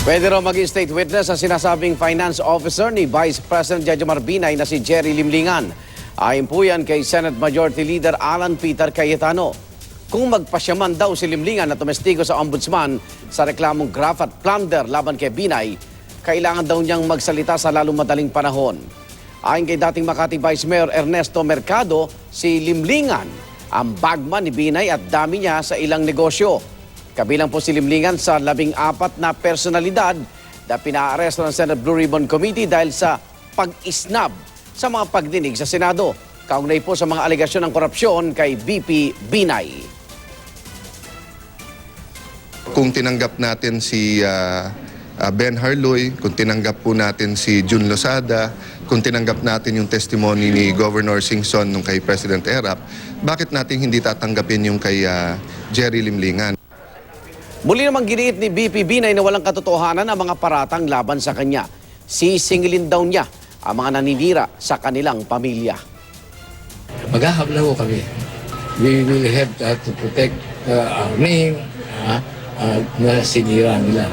Pwede raw maging state witness ang sinasabing finance officer ni Vice President Jejomar Binay na si Jerry Limlingan. Ayon po yan kay Senate Majority Leader Alan Peter Cayetano. Kung magpasyaman daw si Limlingan na tumestigo sa ombudsman sa reklamong graft at plunder laban kay Binay, kailangan daw niyang magsalita sa lalong madaling panahon. Ayon kay dating Makati Vice Mayor Ernesto Mercado, si Limlingan ang bagman ni Binay at dami niya sa ilang negosyo. Kabilang po si Limlingan sa 14 na personalidad na pinaaresto ng Senate Blue Ribbon Committee dahil sa pag-isnab sa mga pagdinig sa Senado. Kaugnay po sa mga alegasyon ng korupsyon kay VP Binay. Kung tinanggap natin si Ben Harloy, kung tinanggap po natin si Jun Losada, kung tinanggap natin yung testimony ni Governor Singson nung kay President Erap, bakit natin hindi tatanggapin yung kay Jerry Limlingan? Muli namang giniit ni VP Binay na walang katotohanan ang mga paratang laban sa kanya. Sisingilin daw niya ang mga naninira sa kanilang pamilya. Maghahabla ko kami. We will have to protect our name na sinira nila.